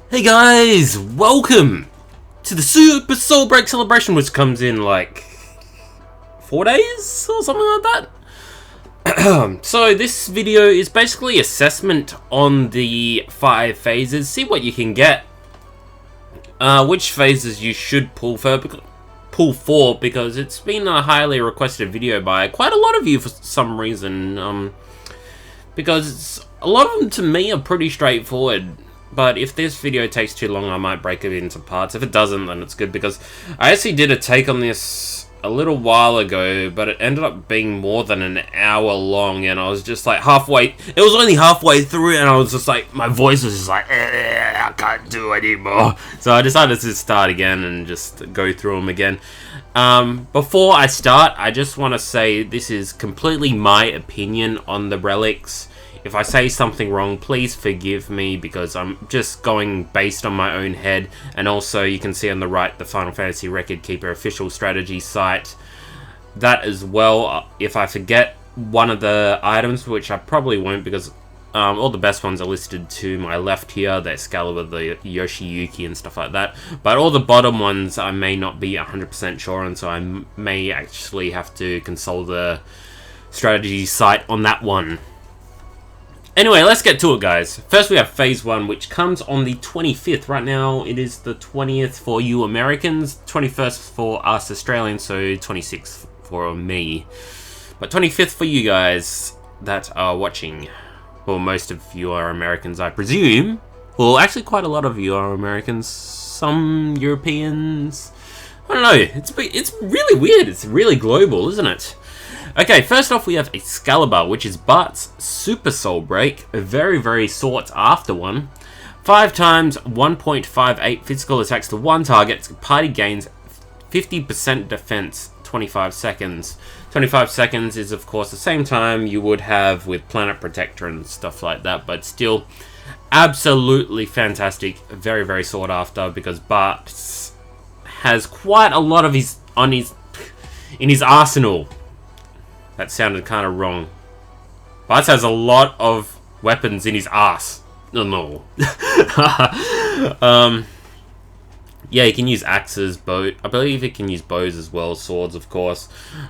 Hey guys, welcome to the Super Soul Break celebration, which comes in like 4 days or something like that. So this video is basically assessment on the 5 phases. See what you can get, which phases you should pull for, because it's been a highly requested video by quite a lot of you for some reason. Because a lot of them to me are pretty straightforward. But if this video takes too long, I might break it into parts. If it doesn't, then it's good, because I actually did a take on this a little while ago, but it ended up being more than an hour long, and I was just like halfway, it was only halfway through, and I was just like, my voice was just like, I can't do anymore. So I decided to start again and just go through them again. Before I start, I just want to say this is completely my opinion on the relics. If I say something wrong, please forgive me, because I'm just going based on my own head. And also, you can see on the right the Final Fantasy Record Keeper official strategy site. That as well, if I forget one of the items, which I probably won't, because all the best ones are listed to my left here. The Excalibur, the Yoshiyuki and stuff like that. But all the bottom ones I may not be 100% sure on, so I may actually have to consult the strategy site on that one. Anyway, let's get to it, guys. First, we have Phase 1, which comes on the 25th. Right now, it is the 20th for you Americans, 21st for us Australians, so 26th for me. But 25th for you guys that are watching. Well, most of you are Americans, I presume. Well, actually, quite a lot of you are Americans. Some Europeans. I don't know. It's really weird. It's really global, isn't it? Okay, first off we have Excalibur, which is Bart's Super Soul Break, a very, very sought after one. 5 times 1.58 physical attacks to one target, party gains 50% defense, 25 seconds. 25 seconds is of course the same time you would have with Planet Protector and stuff like that, but still absolutely fantastic, very, very sought after, because Bart has quite a lot of in his arsenal. That sounded kind of wrong. Bart has a lot of weapons in his ass. No. Yeah, he can use axes, I believe he can use bows as well, swords, of course.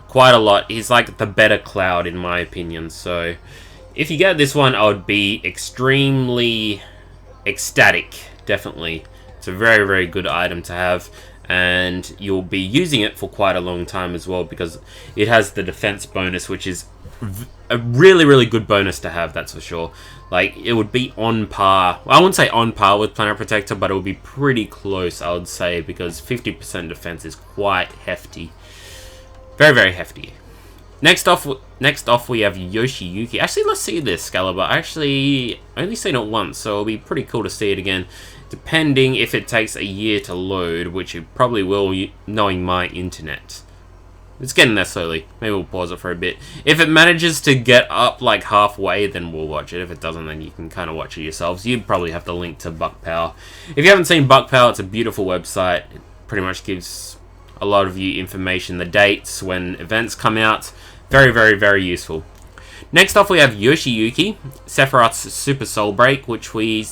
Quite a lot. He's like the better Cloud, in my opinion. So, if you get this one, I would be extremely ecstatic. Definitely. It's a very, very good item to have. And you'll be using it for quite a long time as well, because it has the defense bonus, which is a really, really good bonus to have, that's for sure. Like, it would be on par. I wouldn't say on par with Planet Protector, but it would be pretty close, I would say, because 50% defense is quite hefty. Very, very hefty. Next off we have Yoshiyuki. Actually, let's see this Excalibur. I actually only seen it once, so it'll be pretty cool to see it again. Depending if it takes a year to load, which it probably will, knowing my internet. It's getting there slowly. Maybe we'll pause it for a bit. If it manages to get up like halfway, then we'll watch it. If it doesn't, then you can kind of watch it yourselves. You'd probably have to link to Buck Power. If you haven't seen Buck Power, it's a beautiful website. It pretty much gives a lot of you information, the dates, when events come out. Very, very, very useful. Next off, we have Yoshiyuki, Sephiroth's Super Soul Break, which we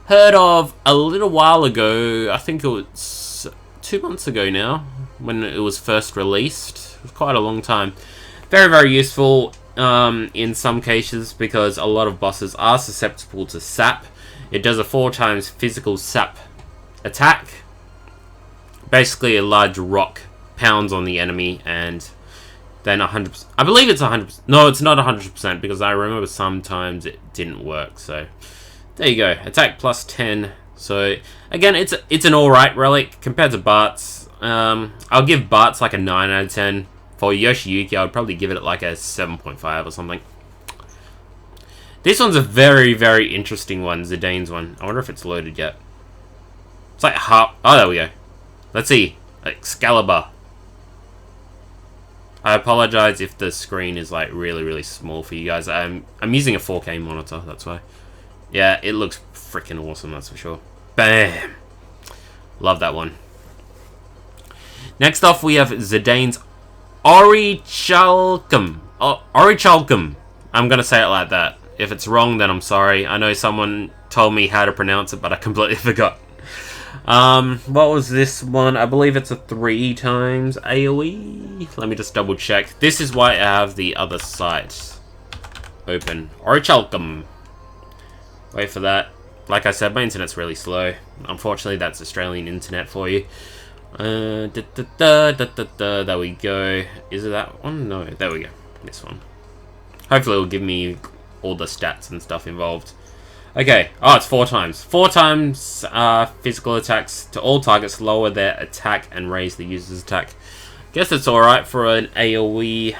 heard of a little while ago. I think it was 2 months ago now, when it was first released. It was quite a long time. Very, very useful in some cases, because a lot of bosses are susceptible to sap. It does a 4 times physical sap attack. Basically, a large rock pounds on the enemy, and then 100%. I believe it's 100%. No, it's not 100%, because I remember sometimes it didn't work, so there you go. Attack plus 10. So, again, it's an alright relic compared to Bart's. I'll give Bart's like a 9 out of 10. For Yoshiyuki, I would probably give it like a 7.5 or something. This one's a very, very interesting one, Zidane's one. I wonder if it's loaded yet. It's like half. Oh, there we go. Let's see. Excalibur. I apologize if the screen is like really, really small for you guys. I'm using a 4K monitor, that's why. Yeah, it looks freaking awesome, that's for sure. Bam! Love that one. Next off, we have Zidane's Orichalcum. Orichalcum. I'm gonna say it like that. If it's wrong, then I'm sorry. I know someone told me how to pronounce it, but I completely forgot. What was this one? I believe it's a 3 times AoE. Let me just double check. This is why I have the other site open. Orichalcum. Wait for that. Like I said, my internet's really slow. Unfortunately, that's Australian internet for you. There we go. Is it that one? No, there we go. This one. Hopefully it'll give me all the stats and stuff involved. Okay. Oh, it's 4 times. 4 times physical attacks to all targets, lower their attack and raise the user's attack. Guess it's alright for an AoE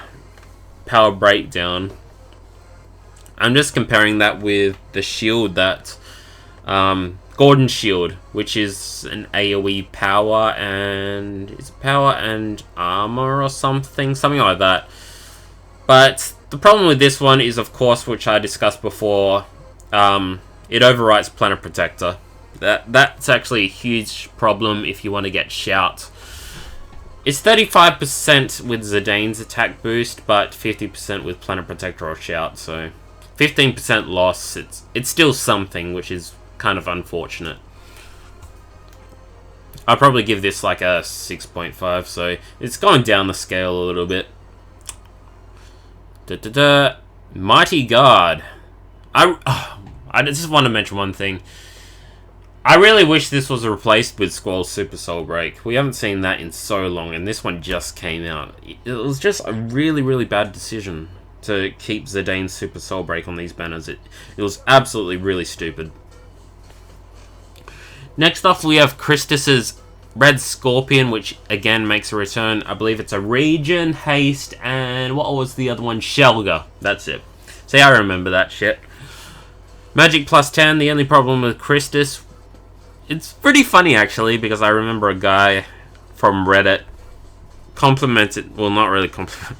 power breakdown. I'm just comparing that with the shield that... Gordon's shield, which is an AoE power and... Is it power and armor or something? Something like that. But the problem with this one is, of course, which I discussed before, it overwrites Planet Protector. That's actually a huge problem if you want to get Shout. It's 35% with Zidane's attack boost, but 50% with Planet Protector or Shout, so 15% loss. It's still something, which is kind of unfortunate. I'll probably give this like a 6.5, so it's going down the scale a little bit. Mighty Guard. I just want to mention one thing. I really wish this was replaced with Squall's Super Soul Break. We haven't seen that in so long, and this one just came out. It was just a really, really bad decision to keep Zidane's Super Soul Break on these banners. It was absolutely really stupid. Next off, we have Christus's Red Scorpion, which again makes a return. I believe it's a Regen, Haste, and what was the other one? Shelga. That's it. See, I remember that shit. Magic plus 10. The only problem with Christus, it's pretty funny actually, because I remember a guy from Reddit complimented, well, not really compliment.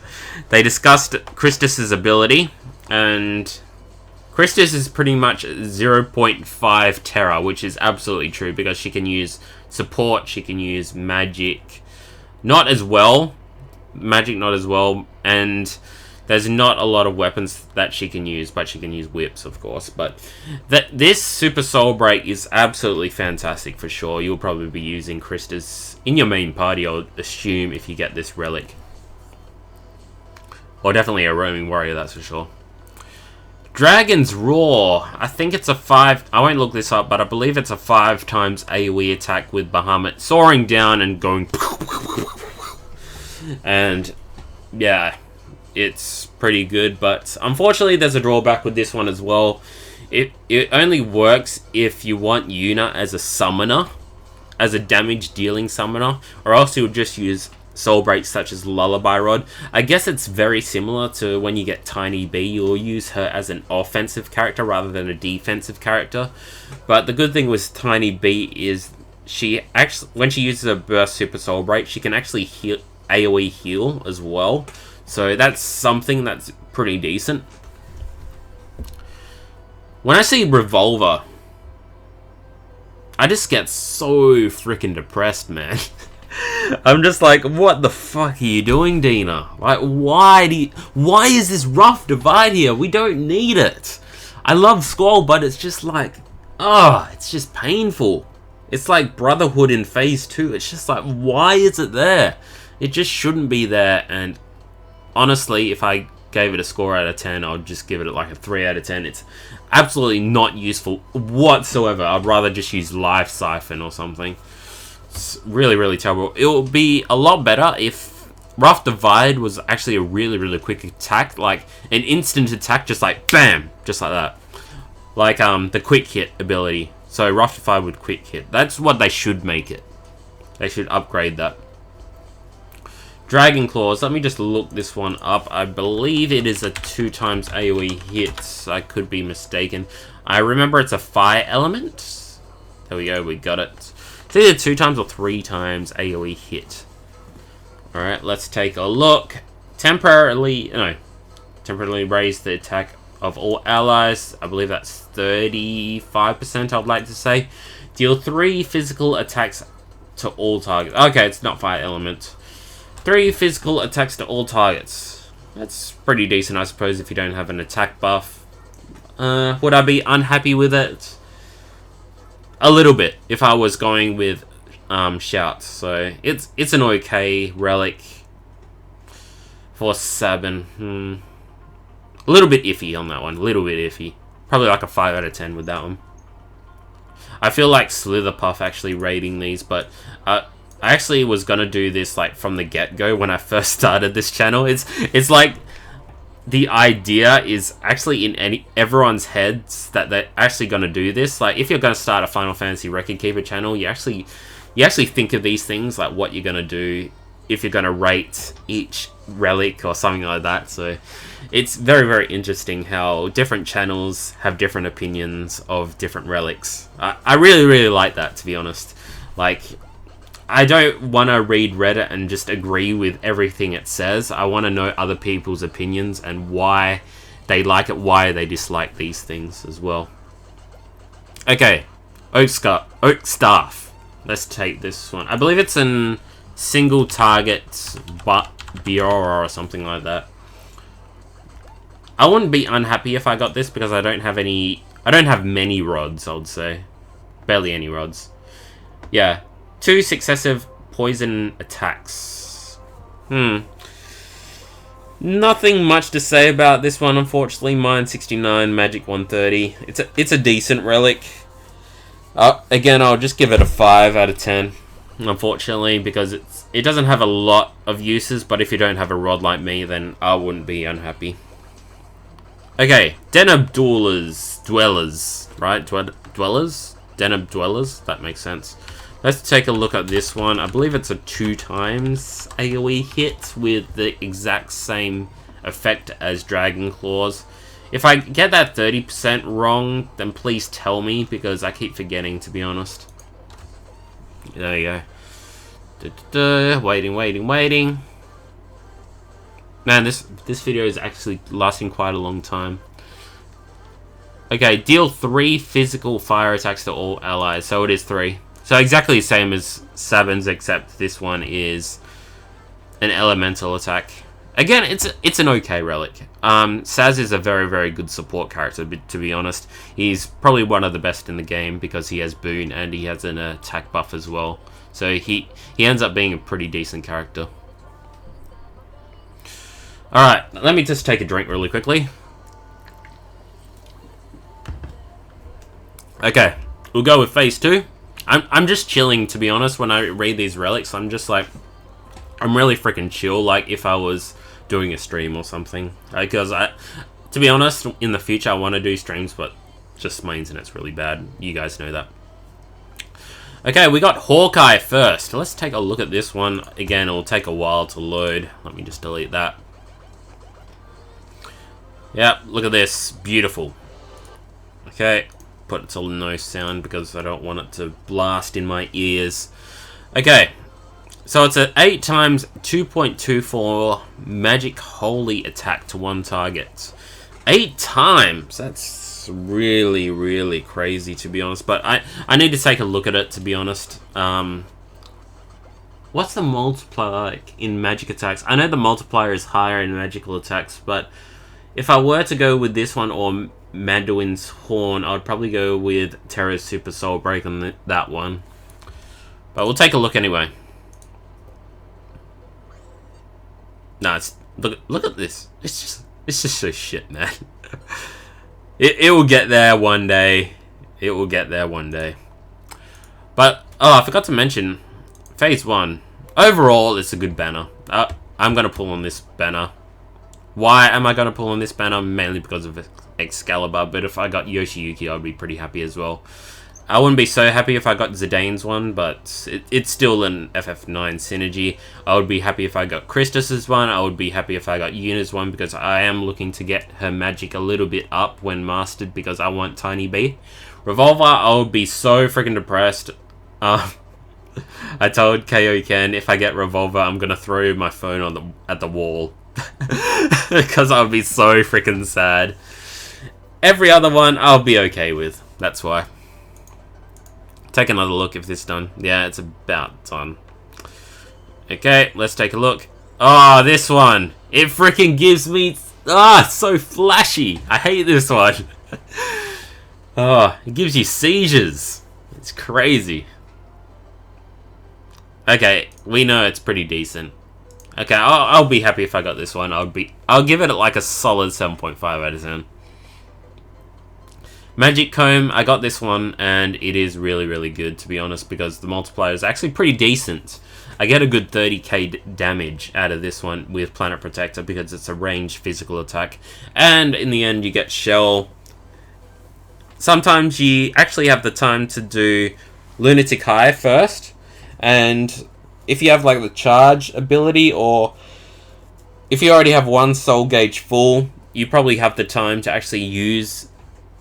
They discussed Christus's ability, and Christus is pretty much 0.5 Terra, which is absolutely true, because she can use support, she can use magic, not as well, and there's not a lot of weapons that she can use, but she can use whips, of course. But this Super Soul Break is absolutely fantastic for sure. You'll probably be using Christus in your main party, I would assume, if you get this relic. Or definitely a roaming warrior, that's for sure. Dragon's Roar. I think it's a 5... I won't look this up, but I believe it's a 5 times AoE attack with Bahamut soaring down and going... And, yeah, it's pretty good, but unfortunately there's a drawback with this one as well. It only works if you want Yuna as a summoner, as a damage dealing summoner, or else you would just use soul breaks such as Lullaby Rod. I guess it's very similar to when you get Tiny B, you'll use her as an offensive character rather than a defensive character. But the good thing with Tiny B is she actually, when she uses a burst Super Soul Break, she can actually heal, AoE heal as well. So that's something that's pretty decent. When I see Revolver, I just get so freaking depressed, man. I'm just like, what the fuck are you doing, Dina? Like, why is this rough divide here? We don't need it. I love Squall, but it's just like, it's just painful. It's like Brotherhood in Phase 2. It's just like, why is it there? It just shouldn't be there. And honestly, if I gave it a score out of 10, I would just give it like a 3 out of 10. It's absolutely not useful whatsoever. I'd rather just use Life Siphon or something. It's really, really terrible. It would be a lot better if Rough Divide was actually a really, really quick attack. Like, an instant attack, just like, bam! Just like that. Like, the quick hit ability. So, Rough Divide with quick hit. That's what they should make it. They should upgrade that. Dragon Claws. Let me just look this one up. I believe it is a 2 times AoE hit. I could be mistaken. I remember it's a fire element. There we go, we got it. It's either 2 times or 3 times AoE hit. Alright, let's take a look. Temporarily raise the attack of all allies. I believe that's 35%, I'd like to say. Deal 3 physical attacks to all targets. Okay, it's not fire element. 3 physical attacks to all targets. That's pretty decent, I suppose, if you don't have an attack buff. Would I be unhappy with it? a little bit if I was going with shouts. So it's an okay relic for Sabin. A little bit iffy on that one. A little bit iffy. Probably like a 5 out of 10 with that one. I feel like Slitherpuff actually rating these, but I actually was gonna do this like from the get-go when I first started this channel. It's like the idea is actually in everyone's heads that they're actually gonna do this. Like if you're gonna start a Final Fantasy Record Keeper channel, you actually think of these things, like what you're gonna do if you're gonna rate each relic or something like that. So it's very, very interesting how different channels have different opinions of different relics. I really, really like that, to be honest. Like, I don't want to read Reddit and just agree with everything it says. I want to know other people's opinions and why they like it, why they dislike these things as well. Okay, Oak Staff. Let's take this one. I believe it's in single target Biora or something like that. I wouldn't be unhappy if I got this because I don't have many rods, I would say. Barely any rods. Yeah. 2 successive poison attacks. Nothing much to say about this one, unfortunately. Mine 69, Magic 130. It's a decent relic. Again, I'll just give it a 5 out of 10. Unfortunately, because it doesn't have a lot of uses, but if you don't have a rod like me, then I wouldn't be unhappy. Okay, Deneb Dwellers, right? Dwellers? Deneb Dwellers? That makes sense. Let's take a look at this one. I believe it's a 2 times AoE hit with the exact same effect as Dragon Claws. If I get that 30% wrong, then please tell me, because I keep forgetting, to be honest. There you go. Waiting. Man, this video is actually lasting quite a long time. Okay, deal 3 physical fire attacks to all allies. So it is 3. So exactly the same as Sabin's, except this one is an elemental attack. Again, it's an okay relic. Saz is a very, very good support character, to be honest. He's probably one of the best in the game because he has Boon and he has an attack buff as well. So he ends up being a pretty decent character. Alright, let me just take a drink really quickly. Okay, we'll go with phase 2. I'm just chilling, to be honest, when I read these relics. I'm just like, I'm really freaking chill, like if I was doing a stream or something. Because to be honest, in the future I want to do streams, but just my internet's really bad. You guys know that. Okay, we got Hawkeye first. Let's take a look at this one. Again, it'll take a while to load. Let me just delete that. Yep, look at this. Beautiful. Okay, put it to no sound because I don't want it to blast in my ears. Okay, so it's an 8 times 2.24 magic holy attack to 1 target. 8 times! That's really, really crazy, to be honest. But I need to take a look at it, to be honest. What's the multiplier like in magic attacks? I know the multiplier is higher in magical attacks, but if I were to go with this one or Manduin's Horn, I would probably go with Terra's Super Soul Break on that one. But we'll take a look anyway. Nah, look at this. It's just so shit, man. It will get there one day. It will get there one day. But oh, I forgot to mention phase 1. Overall, it's a good banner. I'm gonna pull on this banner. Why am I going to pull on this banner? Mainly because of Excalibur, but if I got Yoshiyuki, I'd be pretty happy as well. I wouldn't be so happy if I got Zidane's one, but it's still an FF9 synergy. I would be happy if I got Christus's one. I would be happy if I got Yuna's one, because I am looking to get her magic a little bit up when mastered, because I want Tiny B. Revolver, I would be so freaking depressed. I told KO Ken, if I get Revolver, I'm going to throw my phone at the wall. Because I'll be so freaking sad. Every other one I'll be okay with. That's why. Take another look if this is done. Yeah, it's about done. Okay, let's take a look. Oh, this one. It freaking gives me... Ah, it's so flashy. I hate this one. Oh, it gives you seizures. It's crazy. Okay, we know it's pretty decent. Okay, I'll be happy if I got this one. I'll give it like a solid 7.5 out of 10. Magic Comb, I got this one, and it is really, really good, to be honest, because the multiplier is actually pretty decent. I get a good 30k damage out of this one with Planet Protector, because it's a ranged physical attack. And in the end, you get Shell. Sometimes you actually have the time to do Lunatic High first, and if you have like the charge ability, or if you already have one soul gauge full, you probably have the time to actually use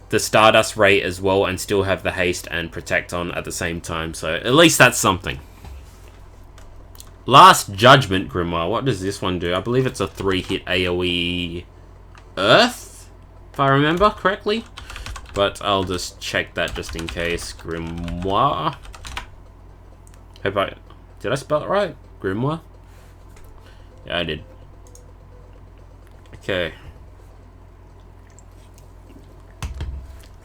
the Stardust Ray as well and still have the haste and protect on at the same time. So at least that's something. Last Judgment Grimoire. What does this one do? I believe it's a 3-hit AoE Earth, if I remember correctly. But I'll just check that just in case. Grimoire. Did I spell it right? Grimoire? Yeah, I did. Okay.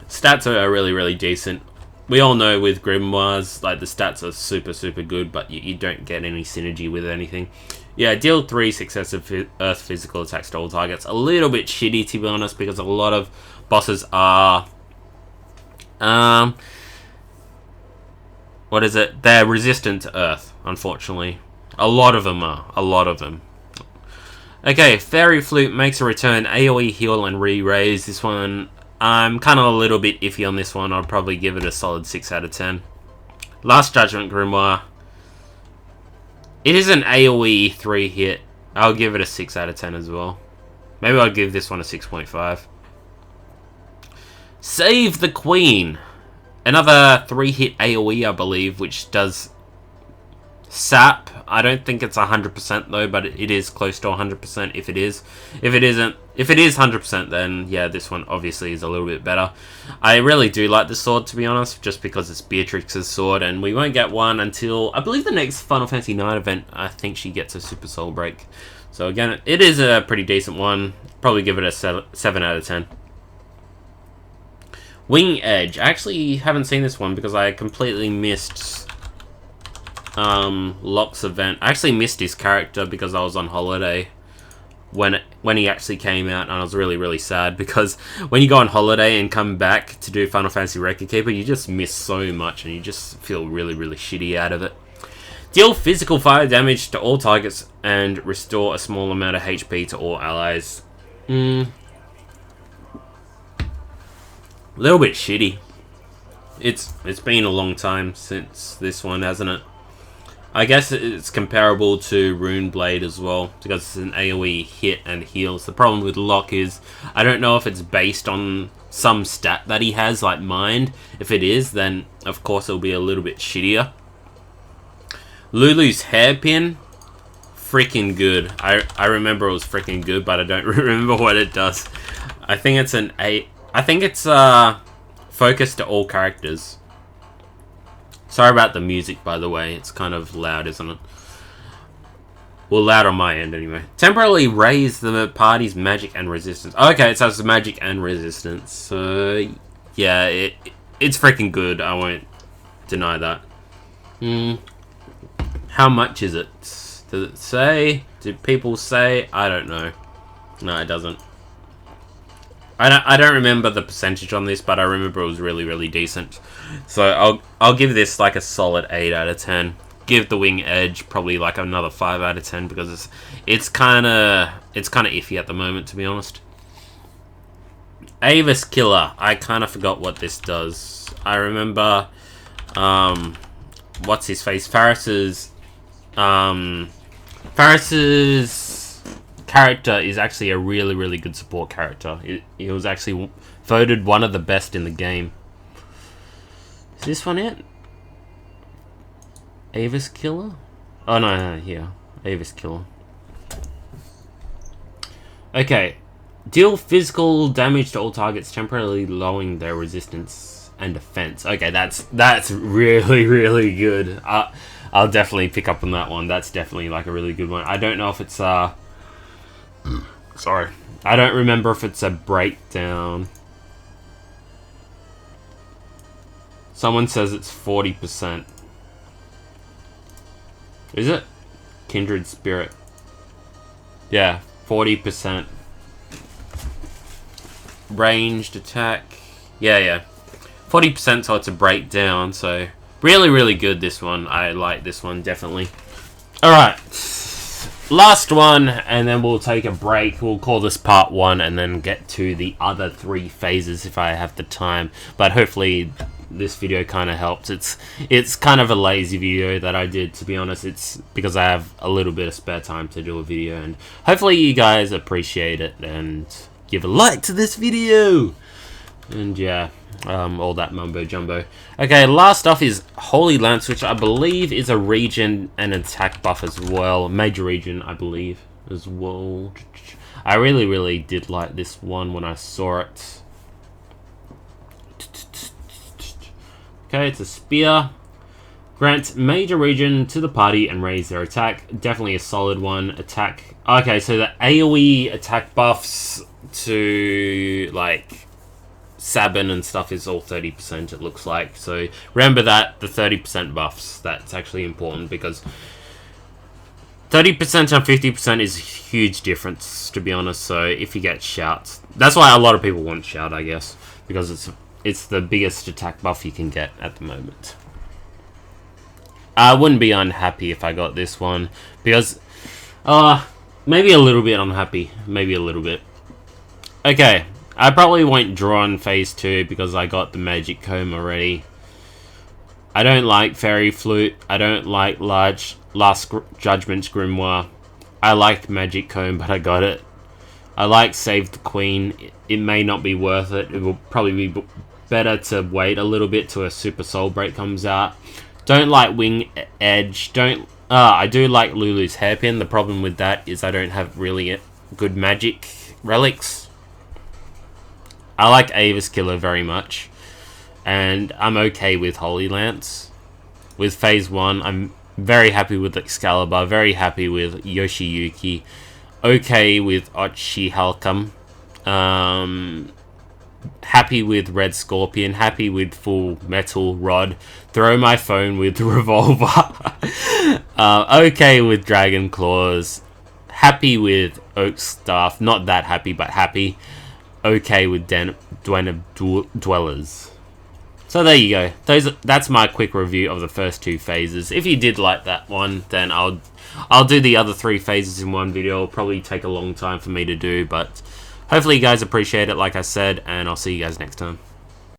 Stats are really, really decent. We all know with Grimoires, like, the stats are super, super good, but you don't get any synergy with anything. Yeah, deal 3 successive Earth physical attacks to all targets. A little bit shitty, to be honest, because a lot of bosses are... what is it? They're resistant to Earth, unfortunately. A lot of them are. A lot of them. Okay, Fairy Flute makes a return. AoE heal and re-raise. This one, I'm kind of a little bit iffy on this one. I'll probably give it a solid 6 out of 10. Last Judgment Grimoire. It is an AoE 3-hit. I'll give it a 6 out of 10 as well. Maybe I'll give this one a 6.5. Save the Queen. Another 3-hit AoE, I believe, which does sap. I don't think it's 100% though, but it is close to 100% if it is. If it isn't, if it is 100%, then yeah, this one obviously is a little bit better. I really do like the sword, to be honest, just because it's Beatrix's sword, and we won't get one until, I believe, the next Final Fantasy IX event. I think she gets a Super Soul Break. So again, it is a pretty decent one. Probably give it a 7 out of 10. Wing Edge. I actually haven't seen this one because I completely missed Locke's event. I actually missed his character because I was on holiday when he actually came out, and I was really, really sad because when you go on holiday and come back to do Final Fantasy Record Keeper, you just miss so much and you just feel really, really shitty out of it. Deal physical fire damage to all targets and restore a small amount of HP to all allies. A little bit shitty. It's been a long time since this one, hasn't it? I guess it's comparable to Rune Blade as well, because it's an AoE hit and heals. The problem with Locke is, I don't know if it's based on some stat that he has, like Mind. If it is, then of course it'll be a little bit shittier. Lulu's Hairpin, freaking good. I remember it was freaking good, but I don't remember what it does. I think it's focused to all characters. Sorry about the music, by the way. It's kind of loud, isn't it? Well, loud on my end, anyway. Temporarily raise the party's magic and resistance. Okay, it has magic and resistance. So, yeah, it's freaking good. I won't deny that. How much is it? Does it say? Do people say? I don't know. No, it doesn't. I don't remember the percentage on this, but I remember it was really, really decent. So I'll give this like a solid 8 out of 10. Give the Wing Edge probably like another 5 out of 10 because it's kind of iffy at the moment, to be honest. Avis Killer. I kind of forgot what this does. I remember what's his face? Faris's character is actually a really, really good support character. He was actually voted one of the best in the game. Is this one it? Avis Killer? Oh no, here. Avis Killer. Okay. Deal physical damage to all targets, temporarily lowering their resistance and defense. Okay, that's really, really good. I'll definitely pick up on that one. That's definitely like a really good one. I don't know if it's sorry. I don't remember if it's a breakdown. Someone says it's 40%. Is it? Kindred Spirit. Yeah, 40%. Ranged attack. Yeah. 40%, so it's a breakdown, so really, really good, this one. I like this one, definitely. Alright. Last one, and then we'll take a break. We'll call this part 1, and then get to the other 3 phases if I have the time. But hopefully this video kind of helps. It's kind of a lazy video that I did, to be honest. It's because I have a little bit of spare time to do a video, and hopefully you guys appreciate it and give a like to this video. And yeah, all that mumbo jumbo. Okay, last off is Holy Lance, which I believe is a region and attack buff as well. Major region, I believe, as well. I really did like this one when I saw it. Okay, it's a spear. Grant major region to the party and raise their attack. Definitely a solid one. Attack. Okay, so the AoE attack buffs to like Sabin and stuff is all 30%, it looks like. So remember that, the 30% buffs, that's actually important, because 30% and 50% is a huge difference, to be honest. So if you get shouts, that's why a lot of people want shout, I guess, because it's the biggest attack buff you can get at the moment. I wouldn't be unhappy if I got this one, because maybe a little bit unhappy, maybe a little bit. Okay, I probably won't draw on phase 2 because I got the magic comb already. I don't like fairy flute. I don't like last judgment's grimoire. I like magic comb, but I got it. I like save the queen. It may not be worth it. It will probably be better to wait a little bit till a super soul break comes out. Don't like wing edge. I do like Lulu's hairpin. The problem with that is I don't have really good magic relics. I like Avis Killer very much, and I'm okay with Holy Lance. With phase 1, I'm very happy with Excalibur, very happy with Yoshiyuki, okay with Ochi Halcum, happy with Red Scorpion, happy with Full Metal Rod, throw my phone with Revolver, okay with Dragon Claws, happy with Oak Staff, not that happy, but happy. Okay with Dwen of Dwellers. So there you go. That's my quick review of the first 2 phases. If you did like that one, then I'll do the other 3 phases in one video. It'll probably take a long time for me to do, but hopefully you guys appreciate it, like I said, and I'll see you guys next time.